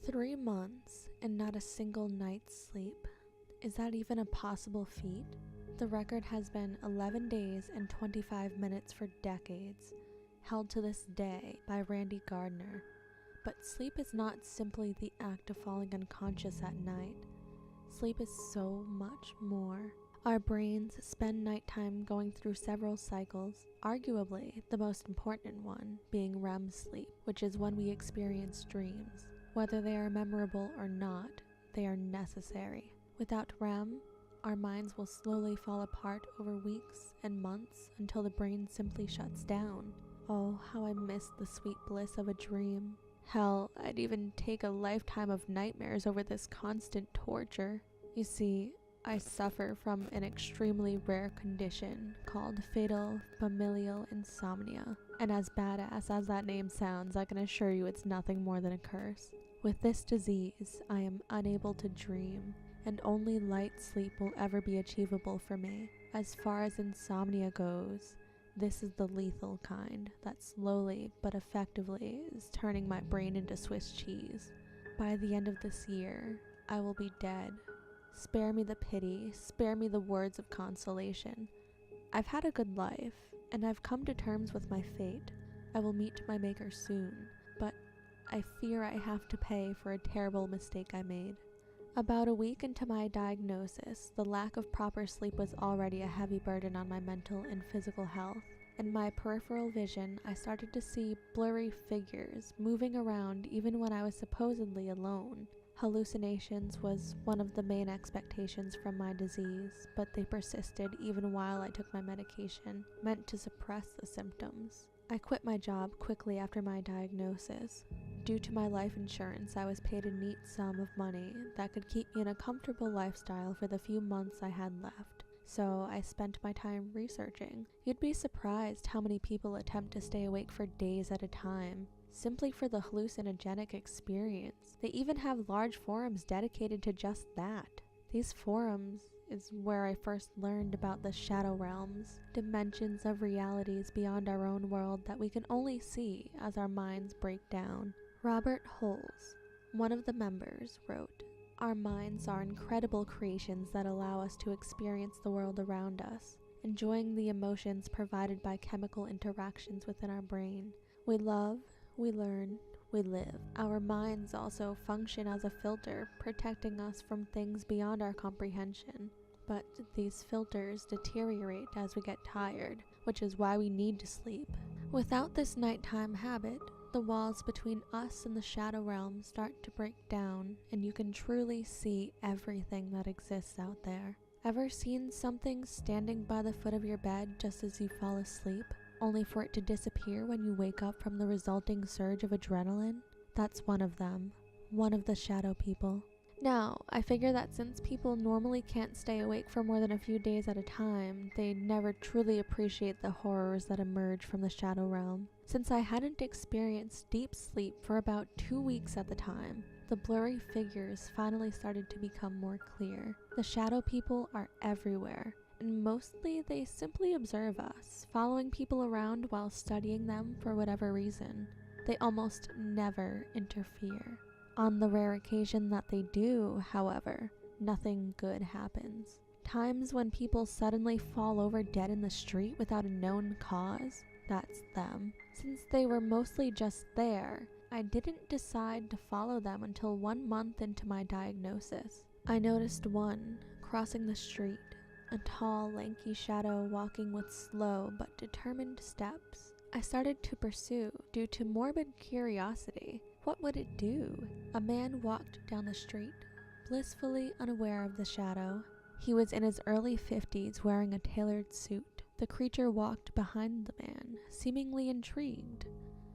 3 months and not a single night's sleep. Is that even a possible feat? The record has been 11 days and 25 minutes for decades, held to this day by Randy Gardner. But sleep is not simply the act of falling unconscious at night. Sleep is so much more. Our brains spend nighttime going through several cycles, arguably the most important one being REM sleep, which is when we experience dreams. Whether they are memorable or not, they are necessary. Without REM, our minds will slowly fall apart over weeks and months until the brain simply shuts down. Oh, how I miss the sweet bliss of a dream. Hell, I'd even take a lifetime of nightmares over this constant torture. You see, I suffer from an extremely rare condition called fatal familial insomnia. And as badass as that name sounds, I can assure you it's nothing more than a curse. With this disease, I am unable to dream, and only light sleep will ever be achievable for me. As far as insomnia goes, this is the lethal kind that slowly but effectively is turning my brain into Swiss cheese. By the end of this year, I will be dead. Spare me the pity, spare me the words of consolation. I've had a good life, and I've come to terms with my fate. I will meet my maker soon, but I fear I have to pay for a terrible mistake I made. About a week into my diagnosis, the lack of proper sleep was already a heavy burden on my mental and physical health. In my peripheral vision, I started to see blurry figures moving around even when I was supposedly alone. Hallucinations was one of the main expectations from my disease, but they persisted even while I took my medication, meant to suppress the symptoms. I quit my job quickly after my diagnosis. Due to my life insurance, I was paid a neat sum of money that could keep me in a comfortable lifestyle for the few months I had left. So I spent my time researching. You'd be surprised how many people attempt to stay awake for days at a time, simply for the hallucinogenic experience. They even have large forums dedicated to just that. These forums is where I first learned about the shadow realms, dimensions of realities beyond our own world that we can only see as our minds break down. Robert Holes, one of the members, wrote, "Our minds are incredible creations that allow us to experience the world around us, enjoying the emotions provided by chemical interactions within our brain. We love, we learn, we live. Our minds also function as a filter, protecting us from things beyond our comprehension. But these filters deteriorate as we get tired, which is why we need to sleep. Without this nighttime habit, the walls between us and the shadow realm start to break down, and you can truly see everything that exists out there. Ever seen something standing by the foot of your bed just as you fall asleep, only for it to disappear when you wake up from the resulting surge of adrenaline? That's one of them, one of the shadow people. Now, I figure that since people normally can't stay awake for more than a few days at a time, they never truly appreciate the horrors that emerge from the shadow realm. Since I hadn't experienced deep sleep for about 2 weeks at the time, the blurry figures finally started to become more clear. The shadow people are everywhere, and mostly they simply observe us, following people around while studying them for whatever reason. They almost never interfere. On the rare occasion that they do, however, nothing good happens. Times when people suddenly fall over dead in the street without a known cause, that's them. Since they were mostly just there, I didn't decide to follow them until 1 month into my diagnosis. I noticed one crossing the street, a tall, lanky shadow walking with slow but determined steps. I started to pursue due to morbid curiosity. What would it do? A man walked down the street, blissfully unaware of the shadow. He was in his early 50s, wearing a tailored suit. The creature walked behind the man, seemingly intrigued.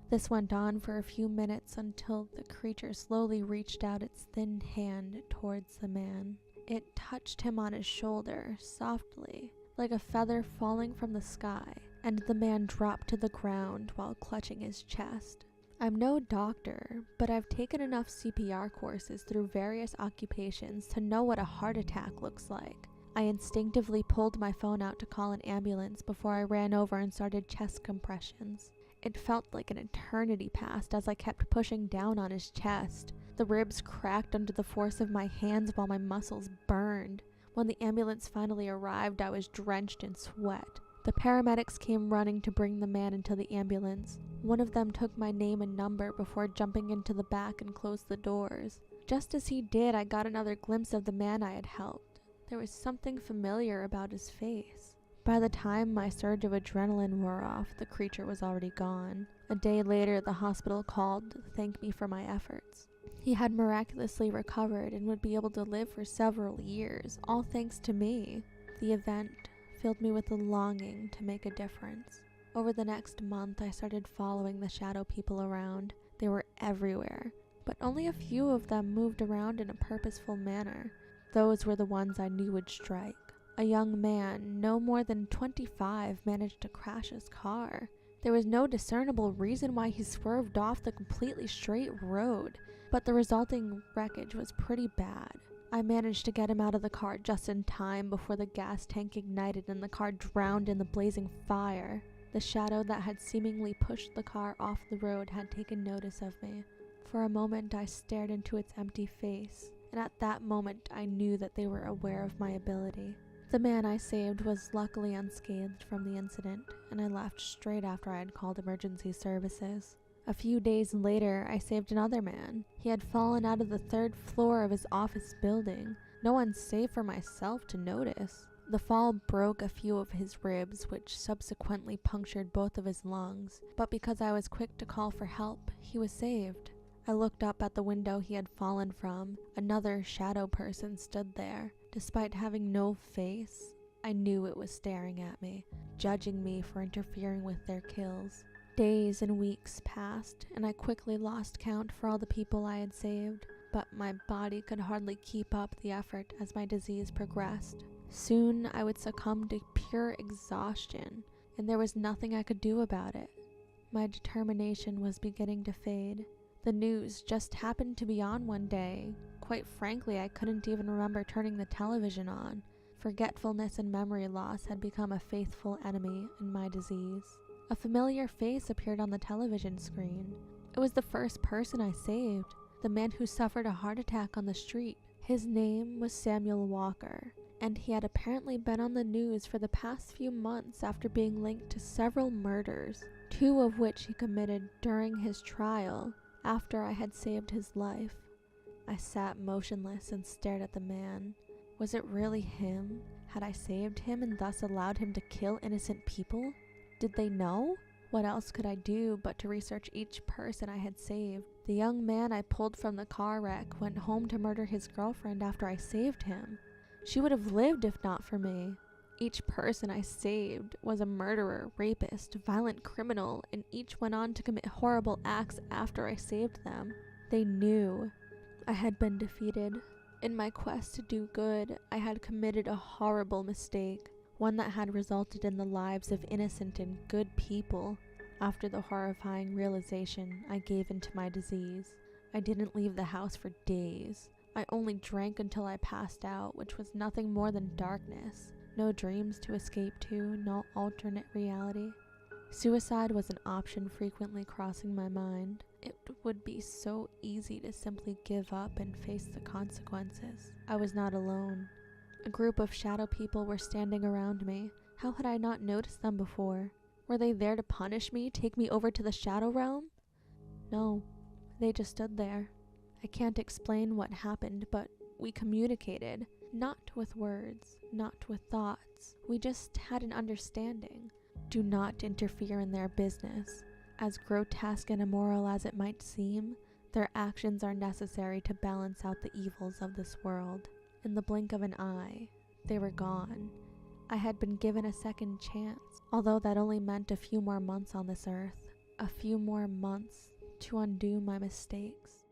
This went on for a few minutes until the creature slowly reached out its thin hand towards the man. It touched him on his shoulder, softly, like a feather falling from the sky, and the man dropped to the ground while clutching his chest. I'm no doctor, but I've taken enough CPR courses through various occupations to know what a heart attack looks like. I instinctively pulled my phone out to call an ambulance before I ran over and started chest compressions. It felt like an eternity passed as I kept pushing down on his chest. The ribs cracked under the force of my hands while my muscles burned. When the ambulance finally arrived, I was drenched in sweat. The paramedics came running to bring the man into the ambulance. One of them took my name and number before jumping into the back and closed the doors. Just as he did, I got another glimpse of the man I had helped. There was something familiar about his face. By the time my surge of adrenaline wore off, the creature was already gone. A day later, the hospital called to thank me for my efforts. He had miraculously recovered and would be able to live for several years, all thanks to me. The event filled me with a longing to make a difference. Over the next month, I started following the shadow people around. They were everywhere, but only a few of them moved around in a purposeful manner. Those were the ones I knew would strike. A young man, no more than 25, managed to crash his car. There was no discernible reason why he swerved off the completely straight road, but the resulting wreckage was pretty bad. I managed to get him out of the car just in time before the gas tank ignited and the car drowned in the blazing fire. The shadow that had seemingly pushed the car off the road had taken notice of me. For a moment I stared into its empty face, and at that moment I knew that they were aware of my ability. The man I saved was luckily unscathed from the incident, and I left straight after I had called emergency services. A few days later, I saved another man. He had fallen out of the 3rd floor of his office building. No one save for myself to notice. The fall broke a few of his ribs, which subsequently punctured both of his lungs, but because I was quick to call for help, he was saved. I looked up at the window he had fallen from. Another shadow person stood there. Despite having no face, I knew it was staring at me, judging me for interfering with their kills. Days and weeks passed, and I quickly lost count for all the people I had saved, but my body could hardly keep up the effort as my disease progressed. Soon I would succumb to pure exhaustion, and there was nothing I could do about it. My determination was beginning to fade. The news just happened to be on one day. Quite frankly, I couldn't even remember turning the television on. Forgetfulness and memory loss had become a faithful enemy in my disease. A familiar face appeared on the television screen. It was the first person I saved, the man who suffered a heart attack on the street. His name was Samuel Walker, and he had apparently been on the news for the past few months after being linked to several murders, 2 of which he committed during his trial after I had saved his life. I sat motionless and stared at the man. Was it really him? Had I saved him and thus allowed him to kill innocent people? Did they know? What else could I do but to research each person I had saved? The young man I pulled from the car wreck went home to murder his girlfriend after I saved him. She would have lived if not for me. Each person I saved was a murderer, rapist, violent criminal, and each went on to commit horrible acts after I saved them. They knew I had been defeated. In my quest to do good, I had committed a horrible mistake, one that had resulted in the lives of innocent and good people. After the horrifying realization, I gave into my disease. I didn't leave the house for days. I only drank until I passed out, which was nothing more than darkness. No dreams to escape to, no alternate reality. Suicide was an option frequently crossing my mind. It would be so easy to simply give up and face the consequences. I was not alone. A group of shadow people were standing around me. How had I not noticed them before? Were they there to punish me, take me over to the shadow realm? No, they just stood there. I can't explain what happened, but we communicated. Not with words, not with thoughts. We just had an understanding. Do not interfere in their business. As grotesque and immoral as it might seem, their actions are necessary to balance out the evils of this world. In the blink of an eye, they were gone. I had been given a second chance, although that only meant a few more months on this earth. A few more months to undo my mistakes.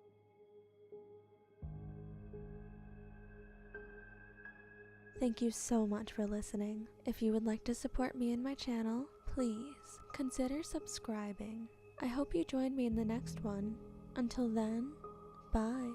Thank you so much for listening. If you would like to support me and my channel, please consider subscribing. I hope you join me in the next one. Until then, bye.